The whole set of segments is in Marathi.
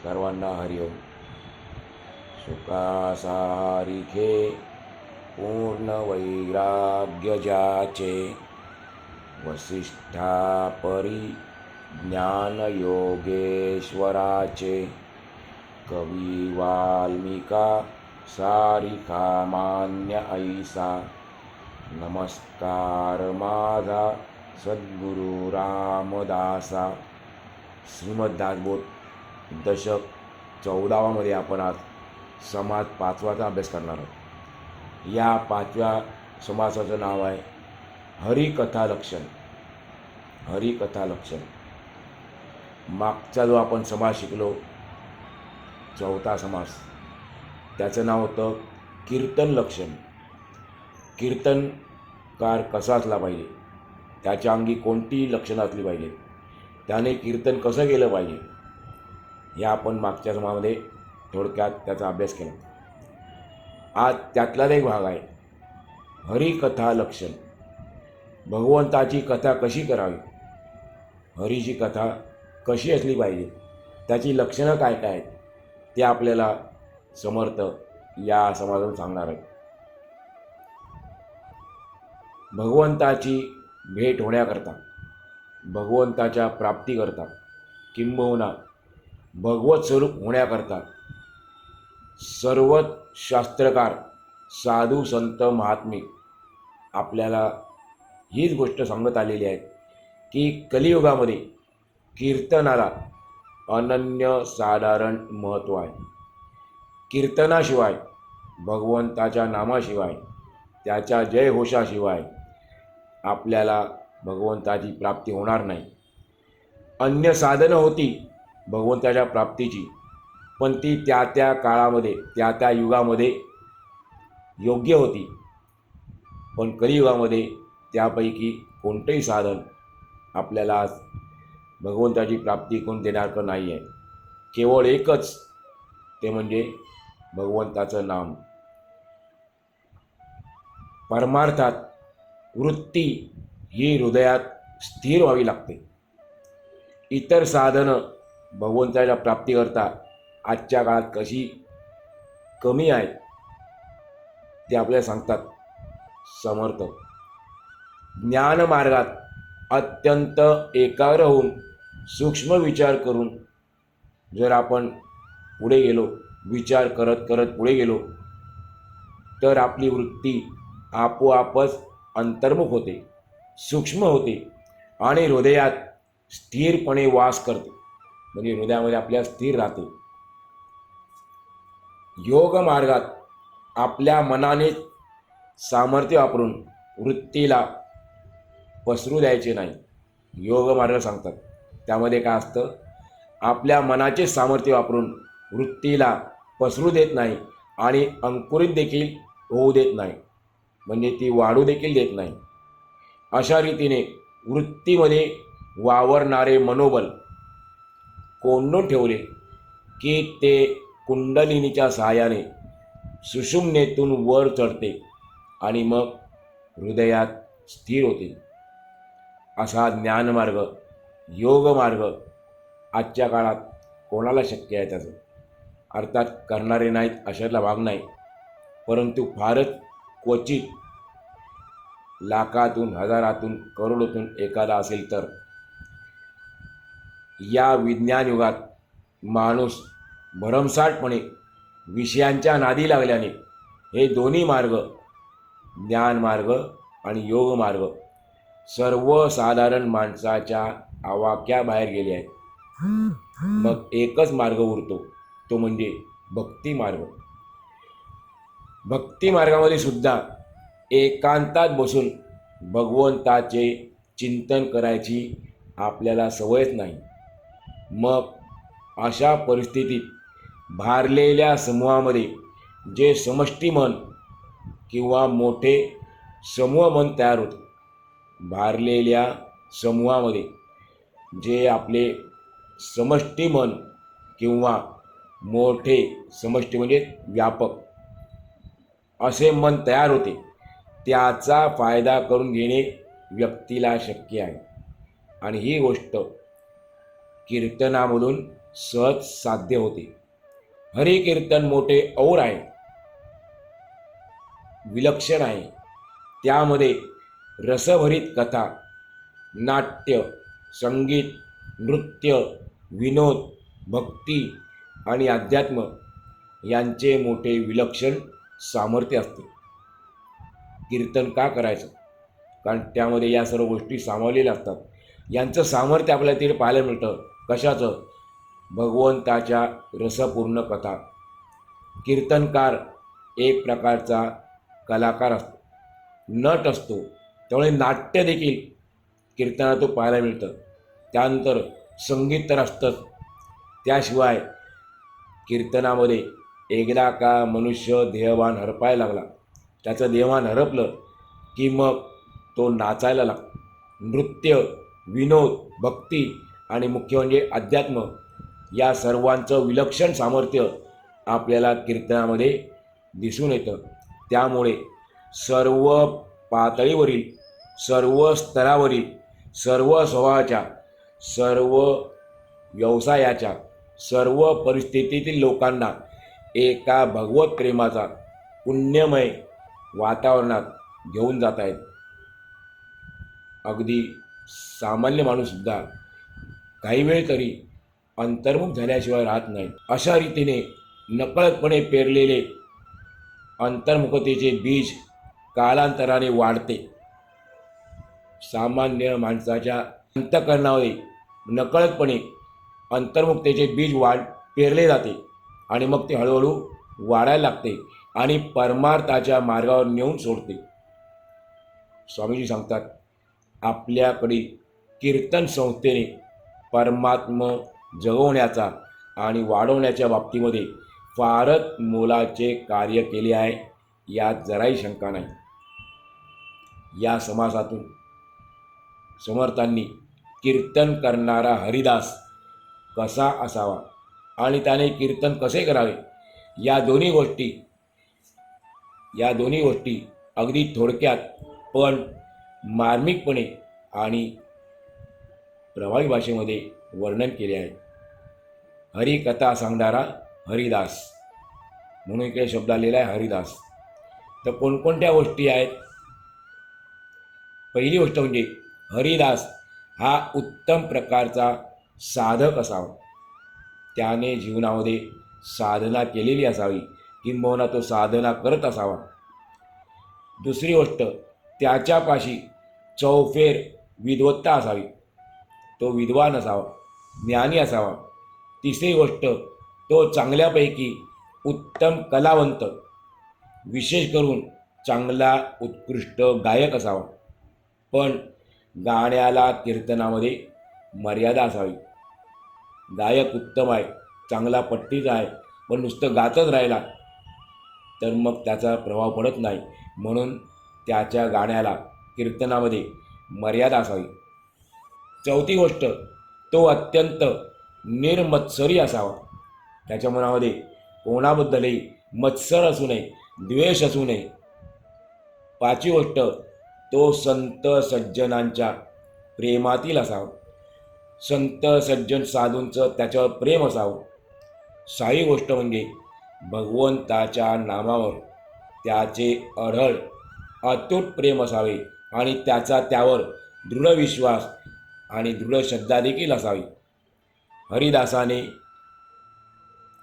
सर्वांना हरिओम. सुखासारिखे पूर्ण वैराग्य ज्याचे, वसिष्ठा परी ज्ञान योगेश्वराचे. कवी वाल्मिका सारिखा मान्य ऐसा, नमस्कार माझा सद्गुरु रामदासा. श्रीमद्भागवत दशक 14मध्ये आपण आज समास 5वाचा अभ्यास करणार आहोत. या 5व्या समासाचं नाव आहे हरिकथा लक्षण. हरिकथा लक्षण. मागचा जो आपण समास शिकलो 4था समास, त्याचं नाव होतं कीर्तन लक्षण. कीर्तनकार कसा असला पाहिजे, त्याच्या अंगी कोणती लक्षणं असली पाहिजे, त्याने कीर्तन कसं केलं पाहिजे, या आपण मागच्या समामध्ये थोडक्यात त्याचा अभ्यास केला. आज त्यातलाच एक भाग आहे हरिकथा लक्षण. भगवंताची कथा कशी करावी, हरीची कथा कशी असली पाहिजे, त्याची लक्षणं काय काय आहेत, ते आपल्याला समर्थ या समाजातून सांगणार आहे. भगवंताची भेट होण्याकरता, भगवंताच्या प्राप्तीकरता, किंबहुना भगवत स्वरूप होण्याकरता सर्वच शास्त्रकार, साधू, संत, महात्मे आपल्याला हीच गोष्ट सांगत आलेली आहे की कलियुगामध्ये कीर्तनाला अनन्यसाधारण महत्त्व आहे. कीर्तनाशिवाय, भगवंताच्या नामाशिवाय, त्याच्या जयघोषाशिवाय आपल्याला भगवंताची प्राप्ती होणार नाही. अन्य साधनं होती भगवंताच्या प्राप्तीची, पण ती त्या त्या काळामध्ये, त्या त्या युगामध्ये योग्य होती. पण कलियुगामध्ये त्यापैकी कोणतंही साधन आपल्याला आज भगवंताची प्राप्ती करून देणारं नाही आहे. केवळ एकच, ते म्हणजे भगवंताचं नाम. परमार्थात वृत्ती ही हृदयात स्थिर व्हावी लागते. इतर साधनं भगवंताच्या प्राप्तीकरता आजच्या काळात कशी कमी आहेत ते आपल्याला सांगतात समर्थ. ज्ञानमार्गात अत्यंत एकाग्र होऊन सूक्ष्म विचार करून जर आपण पुढे गेलो, विचार करत करत पुढे गेलो, तर आपली वृत्ती आपोआपच अंतर्मुख होते, सूक्ष्म होते आणि हृदयात स्थिरपणे वास करते. म्हणजे हृदयामध्ये आपल्या स्थिर राहते. योग मार्गात आपल्या मनाने सामर्थ्य वापरून वृत्तीला पसरू द्यायचे नाही. योग मार्ग सांगतात त्यामध्ये काय असतं, आपल्या मनाचे सामर्थ्य वापरून वृत्तीला पसरू देत नाही आणि अंकुरित देखील होऊ देत नाही, म्हणजे ती वाढू देखील देत नाही. अशा रीतीने वृत्तीमध्ये वावरणारे मनोबल कोंडून ठेवले की ते कुंडलिनीच्या सहाय्याने सुषुम्नेतून वर चढते आणि मग हृदयात स्थिर होते. असा ज्ञानमार्ग, योगमार्ग आजच्या काळात कोणाला शक्य आहे त्याचं? अर्थात करणारे नाहीत अशातला भाग नाही, परंतु फारच क्वचित, लाखातून, हजारातून, करोडोतून एखादा असेल तर. या विज्ञान युगात माणूस भरमसाठपणे विषयांच्या नादी लागल्याने हे दोन्ही मार्ग, ज्ञानमार्ग आणि योगमार्ग, सर्वसाधारण माणसाच्या आवाक्याबाहेर गेले आहेत. मग एकच मार्ग उरतो, तो म्हणजे भक्ती मार्ग. भक्ती मार्गामध्ये सुद्धा एकांतात बसून भगवंताचे चिंतन करायची आपल्याला सवयच नाही. मग अशा परिस्थितीत भारलेल्या समूहामध्ये जे समष्टी मन किंवा मोठे समूह मन तयार होते, भारलेल्या समूहामध्ये जे आपले समष्टी मन किंवा मोठे समष्टी म्हणजे व्यापक असे मन तयार होते, त्याचा फायदा करून घेणे व्यक्तीला शक्य आहे. आणि ही गोष्ट कीर्तनामधून सहज साध्य होते. हरिकीर्तन मोठे और आहे, विलक्षण आहे. त्यामध्ये रसभरीत कथा, नाट्य, संगीत, नृत्य, विनोद, भक्ती आणि अध्यात्म यांचे मोठे विलक्षण सामर्थ्य असते. कीर्तन का करायचं? कारण त्यामध्ये या सर्व गोष्टी सामावलेल्या असतात. यांचं सामर्थ्य आपल्याला तिथे पाहायला मिळतं. कशाचं? भगवंताच्या रसपूर्ण कथा. कीर्तनकार एक प्रकारचा कलाकार असतो, नट असतो. त्यामुळे नाट्य देखील कीर्तनात तो पाहायला मिळतं. त्यानंतर संगीत तर असतंच. त्याशिवाय कीर्तनामध्ये एकदा का मनुष्य देहभान हरपायला लागला, त्याचं देहभान हरपलं की मग तो नाचायला लागतो. नृत्य, विनोद, भक्ती आणि मुख्य म्हणजे अध्यात्म या सर्वांचं विलक्षण सामर्थ्य आपल्याला कीर्तनामध्ये दिसून येतं. त्यामुळे सर्व पातळीवरील, सर्व स्तरावरील, सर्व स्वभावाच्या, सर्व व्यवसायाच्या, सर्व परिस्थितीतील लोकांना एका भगवत प्रेमाचा पुण्यमय वातावरणात घेऊन जात आहेत. अगदी सामान्य माणूससुद्धा काही वेळ तरी अंतर्मुख झाल्याशिवाय राहत नाही. अशा रीतीने नकळतपणे पेरलेले अंतर्मुखतेचे बीज कालांतराने वाढते. सामान्य माणसाच्या अंतःकरणामध्ये नकळतपणे अंतर्मुखतेचे बीज पेरले जाते आणि मग ते हळूहळू वाढायला लागते आणि परमार्थाच्या मार्गावर नेऊन सोडते. स्वामीजी सांगतात, आपल्याकडील कीर्तन संस्थेने परमात्मा जगवण्याचा आणि वाढवण्याच्या बाबतीमध्ये फारच मोलाचे कार्य केले आहे, यात जराही शंका नाही. या समासातून समर्थांनी कीर्तन करणारा हरिदास कसा असावा आणि त्याने कीर्तन कसे करावे या दोन्ही गोष्टी अगदी थोडक्यात पण मार्मिकपणे आणि प्रभावी भाषेमध्ये वर्णन केले आहे. हरिकथा सांगणारा हरिदास म्हणून इकडे शब्द आलेला आहे, हरिदास. तर कोणकोणत्या गोष्टी आहेत? पहिली गोष्ट म्हणजे हरिदास हा उत्तम प्रकारचा साधक असावा. त्याने जीवनामध्ये साधना केलेली असावी, किंबहुना तो साधना करत असावा. दुसरी गोष्ट, त्याच्यापाशी चौफेर विद्वत्ता असावी, तो विद्वान असावा, ज्ञानी असावा. तिसरी गोष्ट, तो चांगल्यापैकी उत्तम कलावंत, विशेष करून चांगला उत्कृष्ट गायक असावा. पण गाण्याला कीर्तनामध्ये मर्यादा असावी. गायक उत्तम आहे, चांगला पट्टीचा आहे, पण नुसतं गातच राहिला तर मग त्याचा प्रभाव पडत नाही. म्हणून त्याच्या गाण्याला कीर्तनामध्ये मर्यादा असावी. चौथी गोष्ट, तो अत्यंत निर्मत्सरी असावा. त्याच्या मनामध्ये कोणाबद्दलही मत्सर असू नये, द्वेष असू नये. पाचवी गोष्ट, तो संत सज्जनांच्या प्रेमातील असावा. संत सज्जन साधूंचं त्याच्यावर प्रेम असावं. सहावी गोष्ट म्हणजे भगवंताच्या नामावर त्याचे अढळ अतूट प्रेम असावे आणि त्याचा त्यावर दृढ विश्वास आणि दृढ श्रद्धा देखील असावी. हरिदासाने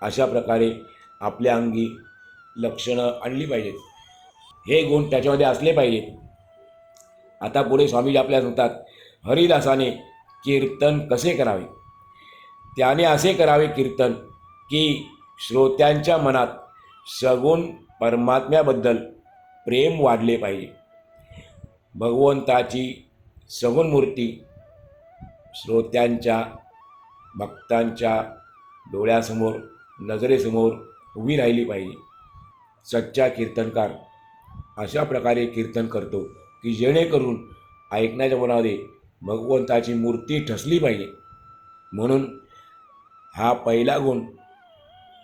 अशा प्रकारे आपल्या अंगी लक्षणं आणली पाहिजेत. हे गुण त्याच्यामध्ये असले पाहिजेत. आता पुढे स्वामीजी आपल्याला सांगतात, हरिदासाने कीर्तन कसे करावे. त्याने असे करावे कीर्तन की श्रोत्यांच्या मनात सगुण परमात्म्याबद्दल प्रेम वाढले पाहिजे. भगवंताची सगुण मूर्ती श्रोत्यांच्या, भक्तांच्या डोळ्यासमोर, नजरेसमोर उभी राहिली पाहिजे. सच्चा कीर्तनकार अशा प्रकारे कीर्तन करतो की जेणेकरून ऐकण्याच्या मनामध्ये भगवंताची मूर्ती ठसली पाहिजे. म्हणून हा पहिला गुण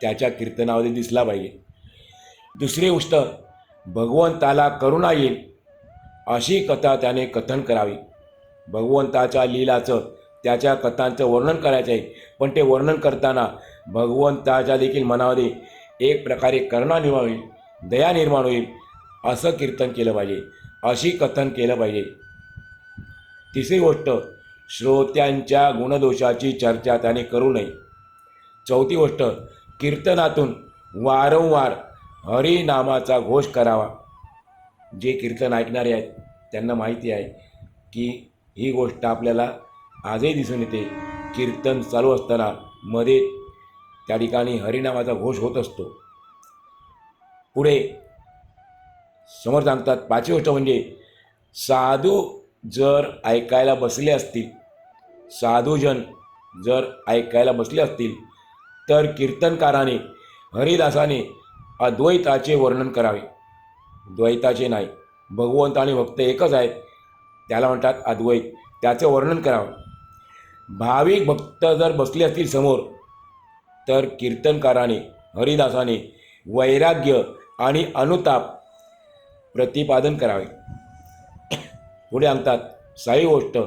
त्याच्या कीर्तनामध्ये दिसला पाहिजे. दुसरी गोष्ट, भगवंताला करुणा येईल अशी कथा त्याने कथन करावी. भगवंताच्या लीलाचं त्याच्या कथांचं वर्णन करायचं आहे, पण ते वर्णन करताना भगवंताच्या देखील मनामध्ये एक प्रकारे करुणा निर्माण होईल, दया निर्माण होईल, असं कीर्तन केलं पाहिजे, अशी कथन केलं पाहिजे. तिसरी गोष्ट, श्रोत्यांच्या गुणदोषाची चर्चा त्याने करू नये. चौथी गोष्ट, कीर्तनातून वारंवार हरिनामाचा घोष करावा. जे कीर्तन ऐकणारे आहेत त्यांना माहिती आहे की ही गोष्ट आपल्याला आजही दिसून येते. कीर्तन चालू असताना मध्ये त्या ठिकाणी हरिनामाचा घोष होत असतो. पुढे समोर सांगतात, पाचवी गोष्ट म्हणजे साधू जर ऐकायला बसले असतील, साधूजन जर ऐकायला बसले असतील तर कीर्तनकाराने, हरिदासाने अद्वैताचे वर्णन करावे. द्वैताचे नाही, भगवंत आणि भक्त एकच आहेत, त्याला म्हणतात अद्वैत, त्याचं वर्णन करावं. भाविक भक्त जर बसले असतील समोर तर कीर्तनकाराने, हरिदासाने वैराग्य आणि अनुताप प्रतिपादन करावे. पुढे सांगतात, सहावी गोष्ट,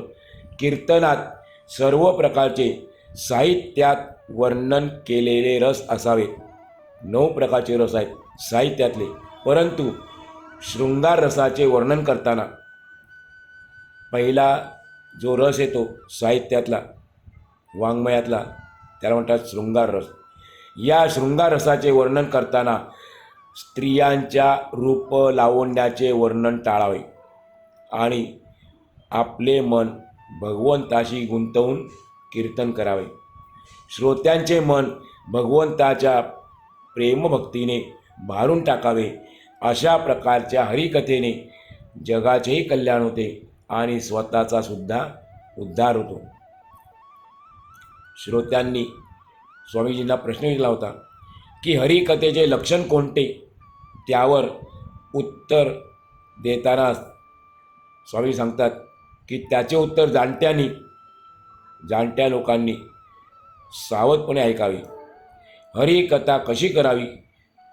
कीर्तनात सर्व प्रकारचे साहित्यात वर्णन केलेले रस असावे. 9 प्रकारचे रस आहेत साहित्यातले, परंतु शृंगार रसाचे वर्णन करताना पहिला जो रस येतो साहित्यातला, वाङ्मयातला, त्याला म्हणतात शृंगार रस. या शृंगार रसाचे वर्णन करताना स्त्रियांच्या रूप लावण्याचे वर्णन टाळावे आणि आपले मन भगवंताशी गुंतवून कीर्तन करावे. श्रोत्यांचे मन भगवंताच्या प्रेमभक्तीने भारून टाकावे. अशा प्रकारच्या हरिकथेने जगाचेही कल्याण होते आणि स्वतःचा सुद्धा उद्धार होतो. श्रोत्यांनी स्वामीजींना प्रश्न विचारला होता की हरिकथेचे लक्षण कोणते. त्यावर उत्तर देताना स्वामी सांगतात की त्याचे उत्तर जाणत्या लोकांनी सावधपणे ऐकावे. हरिकथा कशी करावी,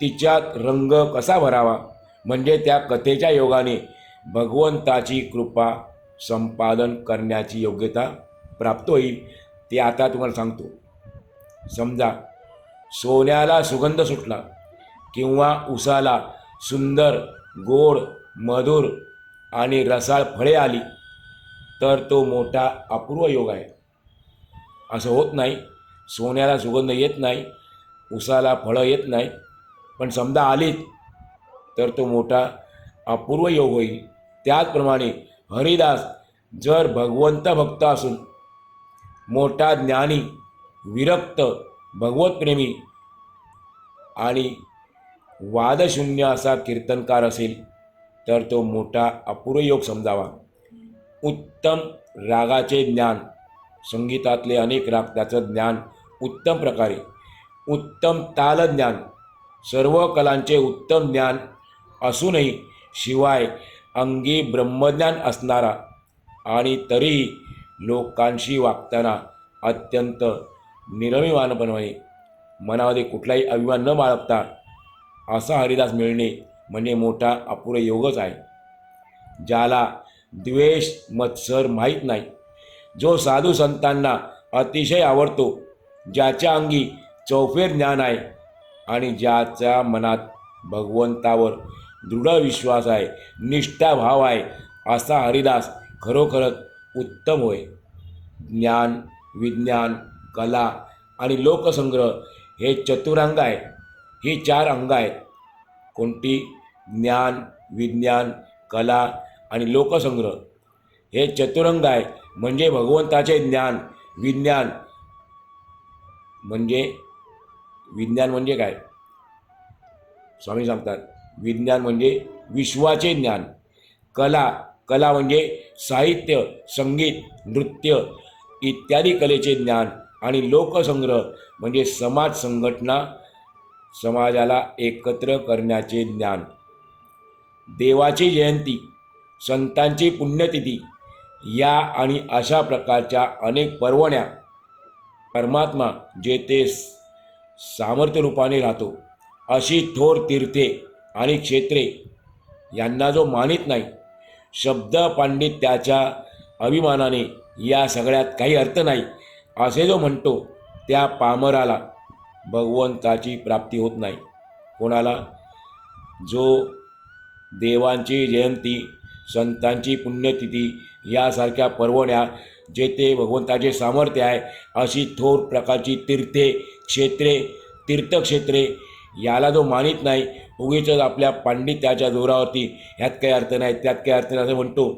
तिच्यात रंग कसा भरावा, म्हणजे त्या कथेच्या योगाने भगवंताची कृपा संपादन करण्याची योग्यता प्राप्त होईल. ते आता तुम्हाला सांगतो. समजा सोन्याला सुगंध सुटला किंवा उसाला सुंदर, गोड, मधुर आणि रसाळ फळे आली तर तो मोठा अपूर्व योग आहे. असं होत नाही, सोन्याला सुगंध येत नाही, उसाला फळं येत नाही, पण समजा आलीत तर तो मोठा अपूर्व योग होईल. त्याचप्रमाणे हरिदास जर भगवंत भक्त असून मोठा ज्ञानी, विरक्त, भगवतप्रेमी आणि वादशून्य असा कीर्तनकार असेल तर तो मोठा अपूर्व योग समजावा. उत्तम रागाचे ज्ञान, संगीतातले अनेक राग, त्याचं ज्ञान उत्तम प्रकारे, उत्तम तालज्ञान, सर्व कलांचे उत्तम ज्ञान असूनही शिवाय अंगी ब्रह्मज्ञान असणारा आणि तरीही लोकांशी वागताना अत्यंत निरभिमानपणे, मनामध्ये कुठलाही अभिमान न बाळगता असा हरिदास मिळणे म्हणजे मोठा अपूर्व योगच आहे. ज्याला द्वेष, मत्सर माहीत नाही, जो साधू संतांना अतिशय आवडतो, ज्याच्या अंगी चौफेर ज्ञान आहे आणि ज्याच्या मनात भगवंतावर दृढ विश्वास आहे, निष्ठाभाव आहे, असा हरिदास खरोखरच उत्तम होय. ज्ञान, विज्ञान, कला आणि लोकसंग्रह हे चतुरांग आहे. ही 4 अंग आहेत. कोणती? ज्ञान, विज्ञान, कला आणि लोकसंग्रह हे चतुरंग आहे. म्हणजे भगवंताचे ज्ञान, विज्ञान म्हणजे काय? स्वामी सांगतात, विज्ञान म्हणजे विश्वाचे ज्ञान. कला म्हणजे साहित्य, संगीत, नृत्य इत्यादी कलेचे ज्ञान. आणि लोकसंग्रह म्हणजे समाज संघटना, समाजाला एकत्र करण्याचे ज्ञान. देवाची जयंती, संतांची पुण्यतिथी या आणि अशा प्रकारच्या अनेक पर्वण्या परमात्मा जेथे सामर्थ्य रूपाने राहतो अशी थोर तीर्थे आणि क्षेत्रे यांना जो मानित नाही, शब्द पांडित्याच्या अभिमानाने या सगळ्यात काही अर्थ नाही असे जो म्हणतो त्या पामराला भगवंताची प्राप्ती होत नाही. कोणाला? जो देवांची जयंती, संतांची पुण्यतिथी यासारख्या पर्वण्या जेथे भगवंताचे सामर्थ्य आहे अशी थोर प्रकारची तीर्थे, क्षेत्रे, तीर्थक्षेत्रे याला जो मानित नाही, उगीच आपल्या पांडित्याच्या जोरावरती ह्यात काही अर्थ नाही त्यात काही अर्थ नाही असं म्हणतो,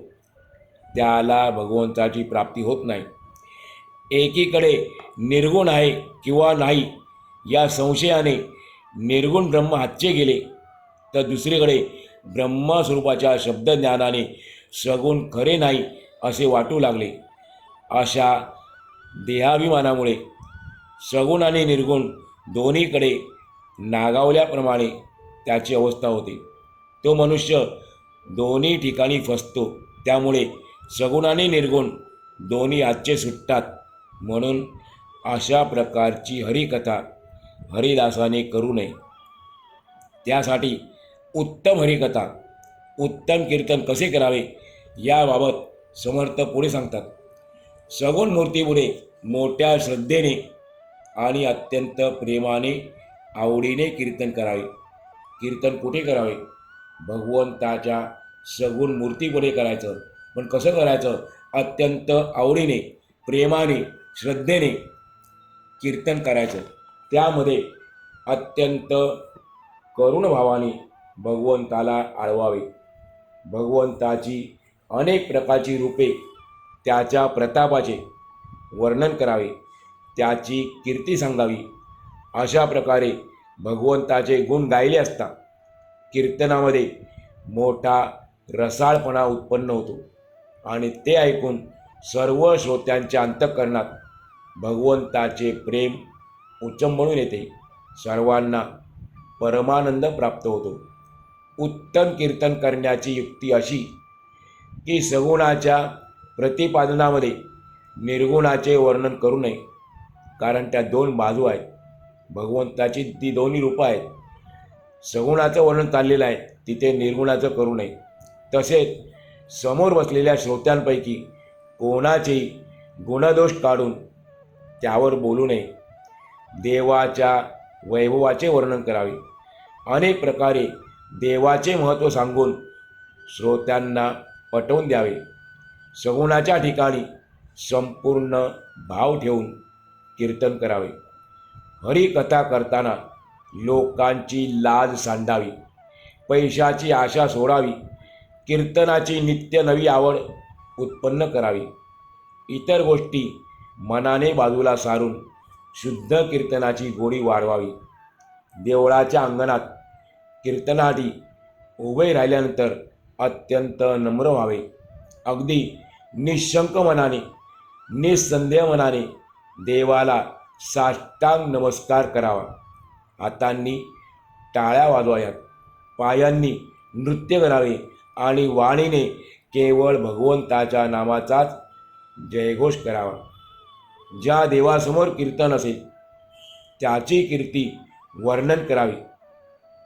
त्याला भगवंताची प्राप्ती होत नाही. एकीकडे निर्गुण आहे किंवा नाही या संशयाने निर्गुण ब्रह्म हातचे गेले, तर दुसरीकडे ब्रह्मस्वरूपाच्या शब्दज्ञानाने सगुण खरे नाही असे वाटू लागले. अशा देहाभिमानामुळे सगुण आणि निर्गुण दोन्हीकडे नागावल्याप्रमाणे त्याची अवस्था होते. तो मनुष्य दोन्ही ठिकाणी फसतो. त्यामुळे सगुण आणि निर्गुण दोन्ही हातचे सुटतात. म्हणून अशा प्रकारची हरिकथा हरिदासाने करू नये. त्यासाठी उत्तम हरिकथा, उत्तम कीर्तन कसे करावे याबाबत समर्थ पुढे सांगतात. सगुण मूर्तीपुढे मोठ्या श्रद्धेने आणि अत्यंत प्रेमाने आवडीने कीर्तन करावे. कीर्तन कुठे करावे? भगवंताच्या सगुण मूर्तीपुढे करायचं. पण कसं करायचं? अत्यंत आवडीने, प्रेमाने, श्रद्धेने कीर्तन करायचं. त्यामध्ये अत्यंत करुण भावाने भगवंताला आळवावे. भगवंताची अनेक प्रकारची रूपे, त्याच्या प्रतापाचे वर्णन करावे, त्याची कीर्ती सांगावी. अशा प्रकारे भगवंताचे गुण गायले असता कीर्तनामध्ये मोठा रसाळपणा उत्पन्न होतो आणि ते ऐकून सर्व श्रोत्यांच्या अंतःकरणात भगवंताचे प्रेम उचंबळून येते. सर्वांना परमानंद प्राप्त होतो. उत्तम कीर्तन करण्याची युक्ती अशी की सगुणाच्या प्रतिपादनामध्ये निर्गुणाचे वर्णन करू नये, कारण त्या दोन बाजू आहेत. भगवंताची ती दोन्ही रूपं आहेत. सगुणाचं वर्णन चाललेलं आहे, तिथे निर्गुणाचं करू नये. तसेच समोर बसलेल्या श्रोत्यांपैकी कोणाचेही गुणदोष काढून त्यावर बोलू नये. देवाच्या वैभवाचे वर्णन करावे. अनेक प्रकारे देवाचे महत्त्व सांगून श्रोत्यांना पटवून द्यावे. सगुणाच्या ठिकाणी संपूर्ण भाव ठेवून कीर्तन करावे. हरिकथा करताना लोकांची लाज सांडावी, पैशाची आशा सोडावी, कीर्तनाची नित्य नवी आवड उत्पन्न करावी. इतर गोष्टी मनाने बाजूला सारून शुद्ध कीर्तनाची गोडी वाढवावी. देवळाच्या अंगणात कीर्तनाआधी उभे राहिल्यानंतर अत्यंत नम्र व्हावे. अगदी निशंक मनाने, निसंदेह मनाने देवाला साष्टांग नमस्कार करावा. हातांनी टाळ्या वाजवाव्यात, पायांनी नृत्य करावे आणि वाणीने केवळ भगवंताच्या नामाचाच जयघोष करावा. ज्या देवासमोर कीर्तन असेल त्याची कीर्ती वर्णन करावी.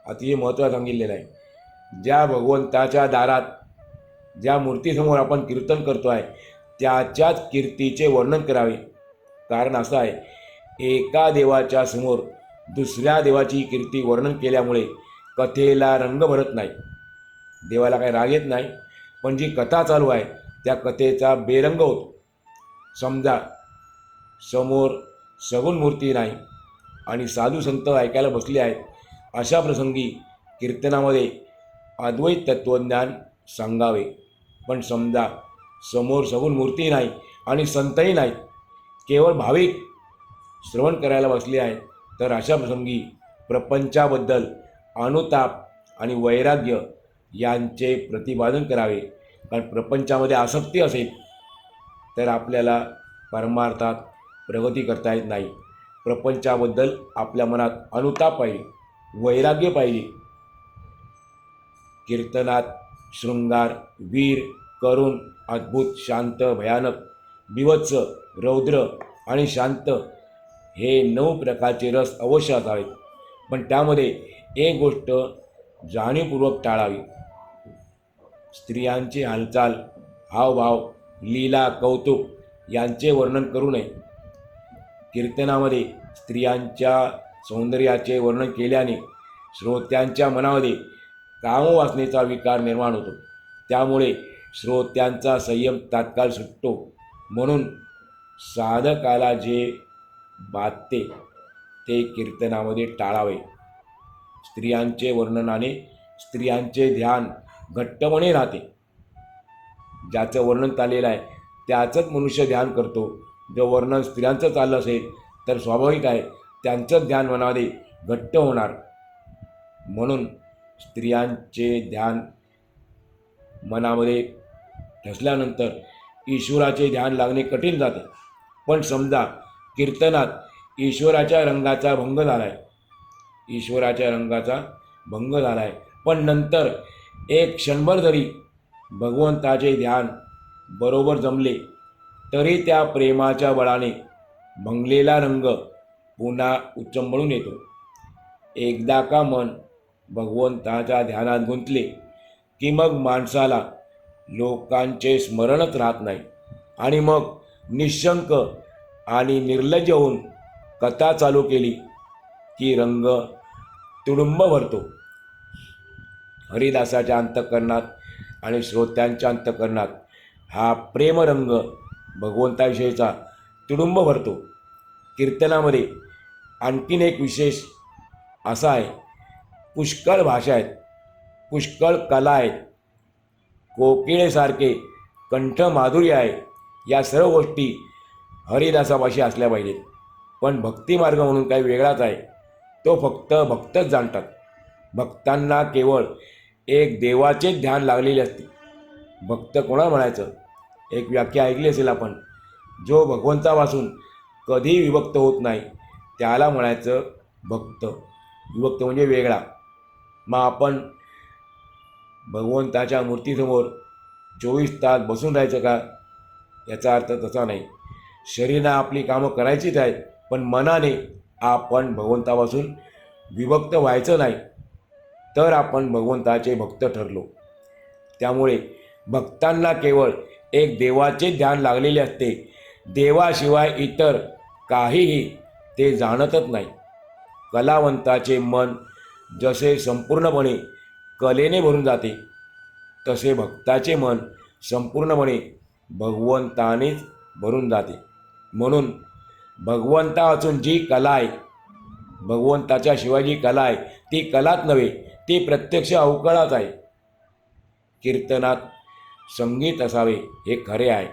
अतिशय महत्त्वाचं सांगितलेलं आहे. ज्या भगवंताच्या दारात, ज्या मूर्तीसमोर आपण कीर्तन करतो आहे त्याच्याच कीर्तीचे वर्णन करावे. कारण असं आहे, एका देवाच्या समोर दुसऱ्या देवाची कीर्ती वर्णन केल्यामुळे कथेला रंग भरत नाही. देवाला काही राग येत नाही, पण जी कथा चालू आहे त्या कथेचा बेरंग होतो. समजा समोर सगुण मूर्ती नाही आणि साधू संत ऐकायला बसले आहेत, अशा प्रसंगी कीर्तनामध्ये अद्वैत तत्त्वज्ञान सांगावे. पण समजा समोर सगुण मूर्ती नाही आणि संतही नाहीत, केवळ भाविक श्रवण करायला बसले आहेत, तर अशा प्रसंगी प्रपंचाबद्दल अनुताप आणि वैराग्य यांचे प्रतिपादन करावे. कारण प्रपंचामध्ये आसक्ती असेल तर आपल्याला परमार्थात प्रगती करता येत नाही. प्रपंचाबद्दल आपल्या मनात अनुताप पाहिजे, वैराग्य पाहिजे. कीर्तनात शृंगार, वीर, करुण, अद्भुत, शांत, भयानक, बिभत्स, रौद्र आणि शांत हे 9 प्रकारचे रस अवश्य असावेत. पण त्यामध्ये एक गोष्ट जाणीवपूर्वक टाळावी. स्त्रियांची हालचाल, हावभाव, लीला, कौतुक यांचे वर्णन करू नये. कीर्तनामध्ये स्त्रियांच्या सौंदर्याचे वर्णन केल्याने श्रोत्यांच्या मनामध्ये कामवासनेचा विकार निर्माण होतो. त्यामुळे श्रोत्यांचा संयम तात्काळ सुटतो. म्हणून साधकाला जे बाधते ते कीर्तनामध्ये टाळावे. स्त्रियांचे वर्णनाने स्त्रियांचे ध्यान घट्टपणे राहते. ज्याचं वर्णन चाललेलं आहे त्याचंच मनुष्य ध्यान करतो. जर वर्णन स्त्रियांचं चाललं असेल तर स्वाभाविक आहे त्यांचंच ध्यान मनामध्ये घट्ट होणार. म्हणून स्त्रियांचे ध्यान मनामध्ये ठसल्यानंतर ईश्वराचे ध्यान लागणे कठीण जाते. पण समजा कीर्तनात ईश्वराच्या रंगाचा भंग झाला आहे, ईश्वराच्या रंगाचा भंग झाला आहे, पण नंतर एक क्षणभर जरी भगवंताचे ध्यान बरोबर जमले तरी त्या प्रेमाच्या बळाने भंगलेला रंग पुन्हा उचंबळून येतो. एकदा का मन भगवंताच्या ध्यानात गुंतले की मग माणसाला लोकांचे स्मरणच राहत नाही आणि मग निशंक आणि निर्लज्ज होऊन कथा चालू केली की रंग तुडुंब भरतो. हरिदासाच्या अंतःकरणात आणि श्रोत्यांच्या अंतःकरणात हा प्रेमरंग भगवंताविषयीचा तुडुंब भरतो. कीर्तनामध्ये आणखीन एक विशेष असा आहे, पुष्कळ भाषा आहेत, पुष्कळ कला आहेत, कोकिळेसारखे कंठ माधुर्य आहे. या सर्व गोष्टी हरिदासापाशी असल्या पाहिजेत. पण भक्तिमार्ग म्हणून काही वेगळाच आहे, तो फक्त भक्तच जाणतात. भक्तांना केवळ एक देवाचेच ध्यान लागलेले असते. भक्त कोणा म्हणायचं? एक व्याख्या ऐकली असेल आपण, जो भगवंतापासून कधी विभक्त होत नाही त्याला म्हणायचं भक्त. विभक्त म्हणजे वेगळा. मग आपण भगवंताच्या मूर्तीसमोर 24 तास बसून राहायचं का? याचा अर्थ तसा नाही. शरीराने आपली कामं करायचीच आहेत, पण मनाने आपण भगवंतापासून विभक्त व्हायचं नाही, तर आपण भगवंताचे भक्त ठरलो. त्यामुळे भक्तांना केवळ एक देवाचे ध्यान लागलेले असते. देवाशिवाय इतर काहीही ते जाणतच नाही. कलावंताचे मन जसे संपूर्णपणे कलेने भरून जाते तसे भक्ताचे मन संपूर्णपणे भगवंतानेच भरून जाते. म्हणून भगवंता वाचून जी कला आहे, भगवंताच्या शिवाय जी कला आहे ती कलाच नव्हे, ती प्रत्यक्ष अवकळाच आहे. कीर्तनात संगीत असावे हे खरे आहे,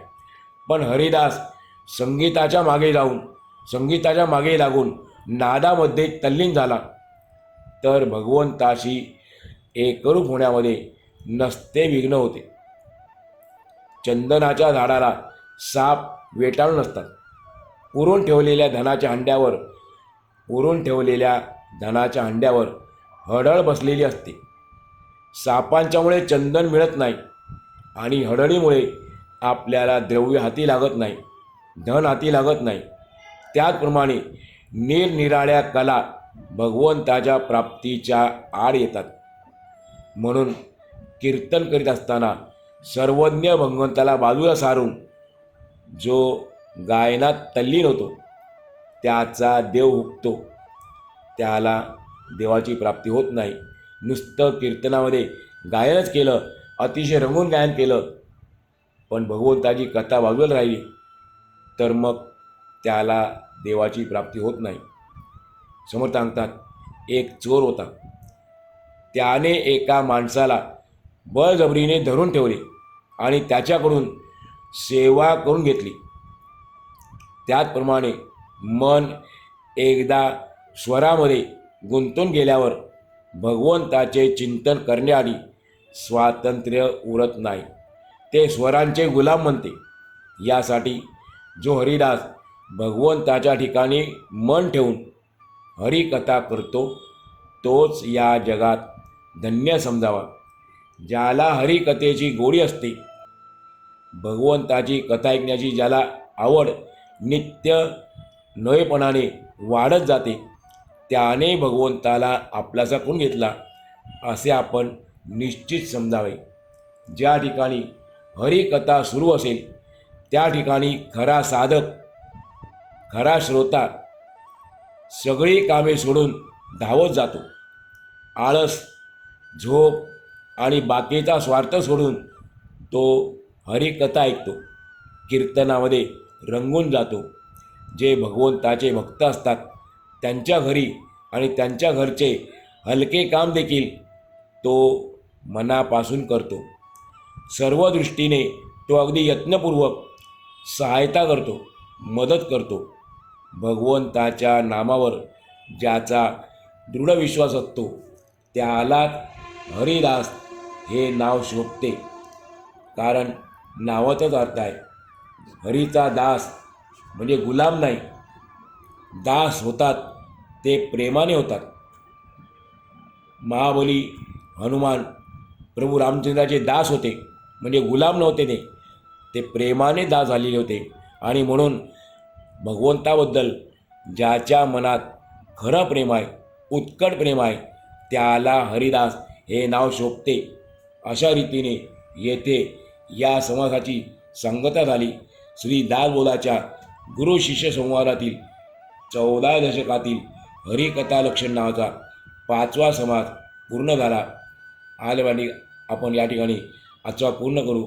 पण हरिदास संगीताच्या मागे लागून नादामध्ये तल्लीन झाला तर भगवंताशी एकरूप होण्यामध्ये नसते विघ्न होते. चंदनाच्या झाडाला साप वेटाळून असतात. पुरून ठेवलेल्या धनाच्या हंड्यावर हडळ बसलेली असते. सापांच्यामुळे चंदन मिळत नाही आणि हडळीमुळे आपल्याला द्रव्य हाती लागत नाही, धन हाती लागत नाही. त्याचप्रमाणे निरनिराळ्या कला भगवंताच्या प्राप्तीच्या आड येतात. म्हणून कीर्तन करीत असताना सर्वज्ञ भगवंताला बाजूला सारून जो गायनात तल्लीन होतो त्याचा देव हुकतो, त्याला देवाची प्राप्ती होत नाही. नुसतं कीर्तनामध्ये गायनच केलं, अतिशय रंगून गायन केलं, पण भगवंताची कथा बाजूला राहिली तर मग त्याला देवाची प्राप्ती होत नाही. समर्थ सांगतात, एक चोर होता. त्याने एका माणसाला बळजबरीने धरून ठेवले आणि त्याच्याकडून सेवा करून घेतली. त्याचप्रमाणे मन एकदा स्वरामध्ये गुंतून गेल्यावर भगवंताचे चिंतन करण्याआधी स्वातंत्र्य उरत नाही, ते स्वरांचे गुलाम बनते. यासाठी जो हरिदास भगवंताच्या ठिकाणी मन ठेवून हरिकथा करतो तोच या जगात धन्य समजावा. ज्याला हरिकथेची गोडी असते, भगवंताची कथा ऐकण्याची ज्याला आवड नित्य नवेपणाने वाढत जाते, त्याने भगवंताला आपलासा करून घेतला असे आपण निश्चित समजावे. ज्या ठिकाणी हरिकथा सुरू असेल त्या ठिकाणी खरा साधक, खरा श्रोता सगळी कामे सोडून धावत जातो. आळस, झोप आणि बाकीचा स्वार्थ सोडून तो हरिकथा ऐकतो, कीर्तनामध्ये रंगून जातो. जे भगवंताचे भक्त असतात त्यांच्या घरी आणि त्यांच्या घरचे हलके काम देखील तो मनापासून करतो. सर्व दृष्टीने तो अगदी यत्नपूर्वक सहायता करतो, मदत करतो. भगवंताच्या नामावर ज्याचा दृढ विश्वास असतो त्याला हरिदास हे नाव शोभते. कारण नावातच अर्थ आहे. हरीचा दास म्हणजे गुलाम नाही. दास होतात ते प्रेमाने होतात. महाबली, हनुमान प्रभू रामचंद्राचे दास होते, म्हणजे गुलाम नव्हते. ते प्रेमाने दास झालेले होते. आणि म्हणून भगवंताबद्दल ज्याच्या मनात खरं प्रेम आहे, उत्कट प्रेम आहे, त्याला हरिदास हे नाव शोभते. अशा रीतीने येथे या समासाची सांगता झाली. श्री दासबोधाच्या गुरु शिष्य संवादातील 14 दशकातील हरिकथा लक्षण नावाचा 5वा समास पूर्ण झाला. आल्याने आपण या ठिकाणी आजचा पूर्ण करू.